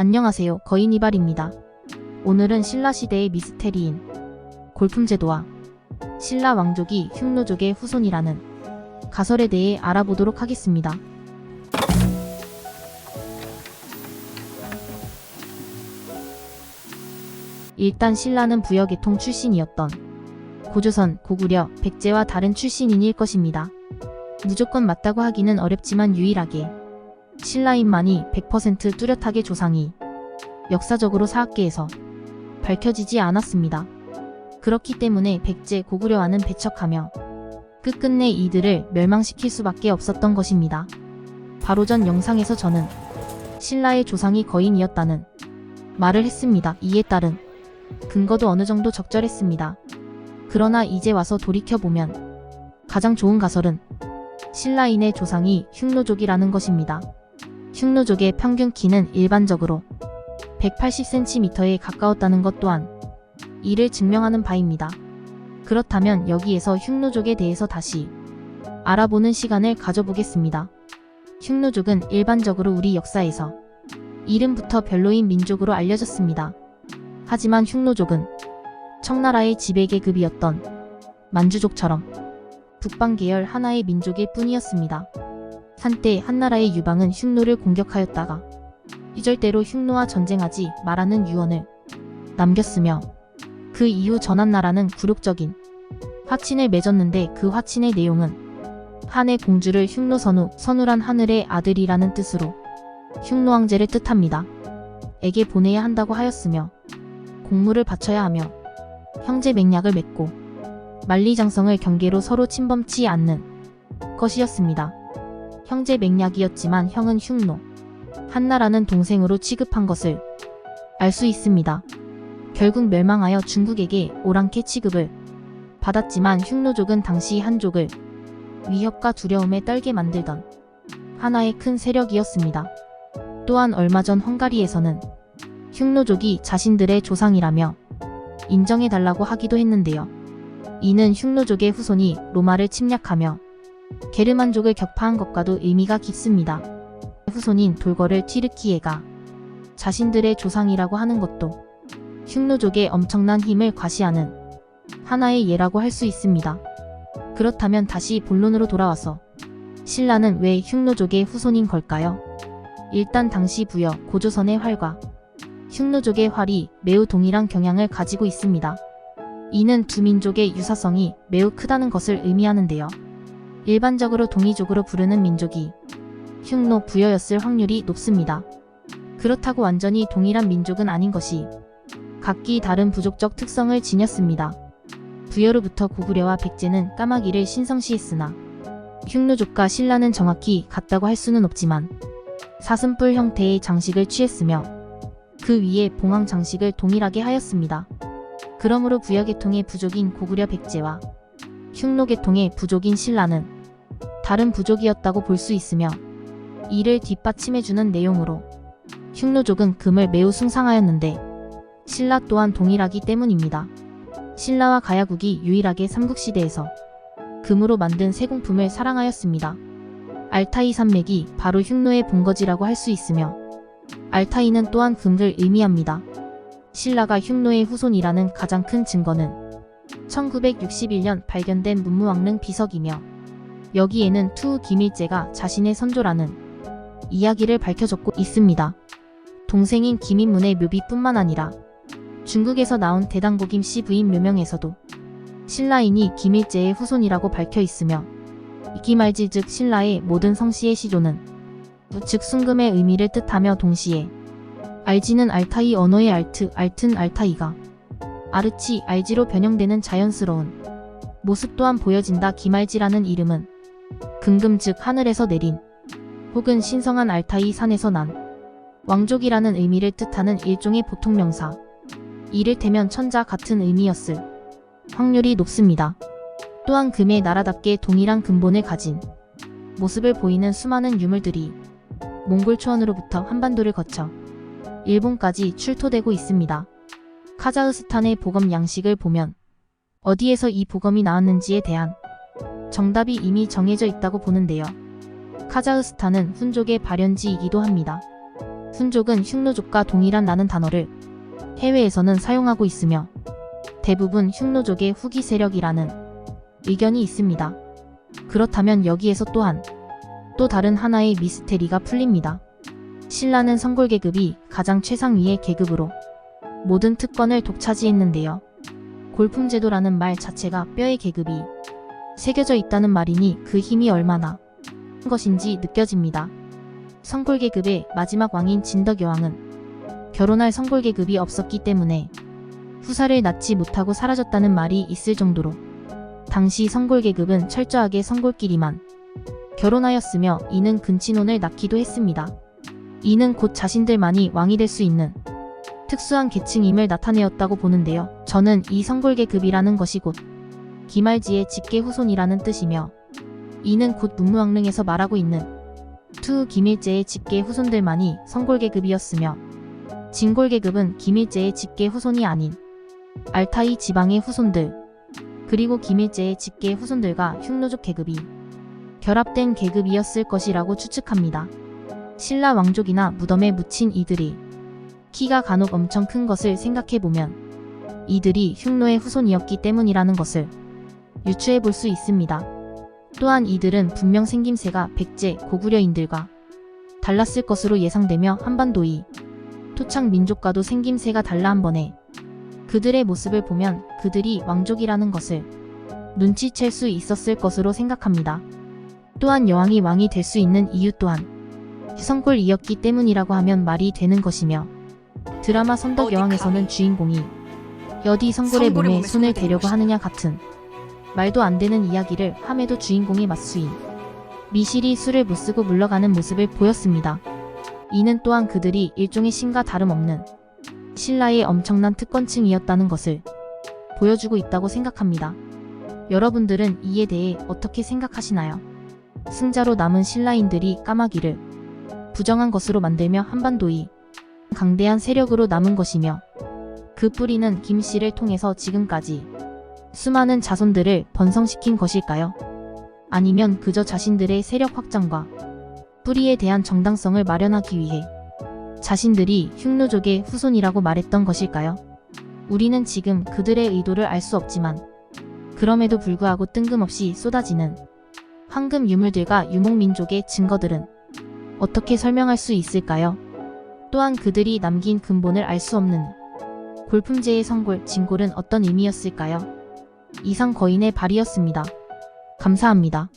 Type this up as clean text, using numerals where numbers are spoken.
안녕하세요. 거인이발입니다. 오늘은 신라 시대의 미스테리인 골품제도와 신라 왕족이 흉노족의 후손이라는 가설에 대해 알아보도록 하겠습니다. 일단 신라는 부여계통 출신이었던 고조선, 고구려, 백제와 다른 출신인일 것입니다. 무조건 맞다고 하기는 어렵지만 유일하게 신라인만이 100% 뚜렷하게 조상이 역사적으로 사학계에서 밝혀지지 않았습니다. 그렇기 때문에 백제, 고구려와는 배척하며 끝끝내 이들을 멸망시킬 수밖에 없었던 것입니다. 바로 전 영상에서 저는 신라의 조상이 거인이었다는 말을 했습니다. 이에 따른 근거도 어느 정도 적절했습니다. 그러나 이제 와서 돌이켜보면 가장 좋은 가설은 신라인의 조상이 흉노족이라는 것입니다. 흉노족의 평균 키는 일반적으로 180cm에 가까웠다는 것 또한 이를 증명하는 바입니다. 그렇다면 여기에서 흉노족에 대해서 다시 알아보는 시간을 가져보겠습니다. 흉노족은 일반적으로 우리 역사에서 이름부터 별로인 민족으로 알려졌습니다. 하지만 흉노족은 청나라의 지배계급이었던 만주족처럼 북방 계열 하나의 민족일 뿐이었습니다. 한때 한나라의 유방은 흉노를 공격하였다가 이절대로 흉노와 전쟁하지 말라는 유언을 남겼으며 그 이후 전한나라는 굴욕적인 화친을 맺었는데 그 화친의 내용은 한의 공주를 흉노선우, 선우란 하늘의 아들이라는 뜻으로 흉노왕제를 뜻합니다. 에게 보내야 한다고 하였으며 공물을 바쳐야 하며 형제 맹약을 맺고 만리장성을 경계로 서로 침범치 않는 것이었습니다. 형제 맹약이었지만 형은 흉노, 한나라는 동생으로 취급한 것을 알 수 있습니다. 결국 멸망하여 중국에게 오랑캐 취급을 받았지만 흉노족은 당시 한족을 위협과 두려움에 떨게 만들던 하나의 큰 세력이었습니다. 또한 얼마 전 헝가리에서는 흉노족이 자신들의 조상이라며 인정해달라고 하기도 했는데요. 이는 흉노족의 후손이 로마를 침략하며 게르만족을 격파한 것과도 의미가 깊습니다. 후손인 돌거를 튀르키예가 자신들의 조상이라고 하는 것도 흉노족의 엄청난 힘을 과시하는 하나의 예라고 할 수 있습니다. 그렇다면 다시 본론으로 돌아와서 신라는 왜 흉노족의 후손인 걸까요? 일단 당시 부여, 고조선의 활과 흉노족의 활이 매우 동일한 경향을 가지고 있습니다. 이는 두 민족의 유사성이 매우 크다는 것을 의미하는데요. 일반적으로 동이족으로 부르는 민족이 흉노, 부여였을 확률이 높습니다. 그렇다고 완전히 동일한 민족은 아닌 것이 각기 다른 부족적 특성을 지녔습니다. 부여로부터 고구려와 백제는 까마귀를 신성시했으나 흉노족과 신라는 정확히 같다고 할 수는 없지만 사슴뿔 형태의 장식을 취했으며 그 위에 봉황 장식을 동일하게 하였습니다. 그러므로 부여계통의 부족인 고구려 백제와 흉노계통의 부족인 신라는 다른 부족이었다고 볼 수 있으며 이를 뒷받침해주는 내용으로 흉노족은 금을 매우 숭상하였는데 신라 또한 동일하기 때문입니다. 신라와 가야국이 유일하게 삼국시대에서 금으로 만든 세공품을 사랑하였습니다. 알타이 산맥이 바로 흉노의 본거지라고 할 수 있으며 알타이는 또한 금을 의미합니다. 신라가 흉노의 후손이라는 가장 큰 증거는 1961년 발견된 문무왕릉 비석이며 여기에는 투우 김일제가 자신의 선조라는 이야기를 밝혀줬고 있습니다. 동생인 김인문의 묘비뿐만 아니라 중국에서 나온 대당고 김씨 부인 묘명에서도 신라인이 김일제의 후손이라고 밝혀 있으며 이기말지 즉 신라의 모든 성씨의 시조는 즉 순금의 의미를 뜻하며 동시에 알지는 알타이 언어의 알트, 알튼 알타이가 아르치, 알지로 변형되는 자연스러운 모습 또한 보여진다. 기말지라는 이름은 금금 즉 하늘에서 내린 혹은 신성한 알타이 산에서 난 왕족이라는 의미를 뜻하는 일종의 보통명사, 이를테면 천자 같은 의미였을 확률이 높습니다. 또한 금의 나라답게 동일한 근본을 가진 모습을 보이는 수많은 유물들이 몽골 초원으로부터 한반도를 거쳐 일본까지 출토되고 있습니다. 카자흐스탄의 보검 양식을 보면 어디에서 이 보검이 나왔는지에 대한 정답이 이미 정해져 있다고 보는데요. 카자흐스탄은 훈족의 발현지이기도 합니다. 훈족은 흉노족과 동일한 단어를 해외에서는 사용하고 있으며 대부분 흉노족의 후기 세력이라는 의견이 있습니다. 그렇다면 여기에서 또한 또 다른 하나의 미스테리가 풀립니다. 신라는 성골 계급이 가장 최상위의 계급으로 모든 특권을 독차지했는데요. 골품제도라는 말 자체가 뼈의 계급이 새겨져 있다는 말이니 그 힘이 얼마나 큰 것인지 느껴집니다. 성골 계급의 마지막 왕인 진덕여왕은 결혼할 성골 계급이 없었기 때문에 후사를 낳지 못하고 사라졌다는 말이 있을 정도로 당시 성골 계급은 철저하게 성골끼리만 결혼하였으며 이는 근친혼을 낳기도 했습니다. 이는 곧 자신들만이 왕이 될 수 있는 특수한 계층임을 나타내었다고 보는데요. 저는 이 성골 계급이라는 것이 곧 기말지의 직계 후손이라는 뜻이며 이는 곧 문무왕릉에서 말하고 있는 투 기밀제의 직계 후손들만이 성골 계급이었으며 진골 계급은 기밀제의 직계 후손이 아닌 알타이 지방의 후손들 그리고 기밀제의 직계 후손들과 흉노족 계급이 결합된 계급이었을 것이라고 추측합니다. 신라 왕족이나 무덤에 묻힌 이들이 키가 간혹 엄청 큰 것을 생각해보면 이들이 흉노의 후손이었기 때문이라는 것을 유추해 볼 수 있습니다. 또한 이들은 분명 생김새가 백제, 고구려인들과 달랐을 것으로 예상되며 한반도의 토착 민족과도 생김새가 달라 한 번에 그들의 모습을 보면 그들이 왕족이라는 것을 눈치챌 수 있었을 것으로 생각합니다. 또한 여왕이 왕이 될 수 있는 이유 또한 성골이었기 때문이라고 하면 말이 되는 것이며 드라마 선덕여왕에서는 주인공이 여디 성골의 몸에 손을 대려고 하느냐 같은 말도 안 되는 이야기를 함에도 주인공의 맞수인 미실이 술을 못쓰고 물러가는 모습을 보였습니다. 이는 또한 그들이 일종의 신과 다름없는 신라의 엄청난 특권층이었다는 것을 보여주고 있다고 생각합니다. 여러분들은 이에 대해 어떻게 생각하시나요? 승자로 남은 신라인들이 까마귀를 부정한 것으로 만들며 한반도의 강대한 세력으로 남은 것이며 그 뿌리는 김씨를 통해서 지금까지 수많은 자손들을 번성시킨 것일까요? 아니면 그저 자신들의 세력 확장과 뿌리에 대한 정당성을 마련하기 위해 자신들이 흉노족의 후손이라고 말했던 것일까요? 우리는 지금 그들의 의도를 알 수 없지만 그럼에도 불구하고 뜬금없이 쏟아지는 황금 유물들과 유목민족의 증거들은 어떻게 설명할 수 있을까요? 또한 그들이 남긴 근본을 알 수 없는 골품제의 성골, 진골은 어떤 의미였을까요? 이상 거인의 발이었습니다. 감사합니다.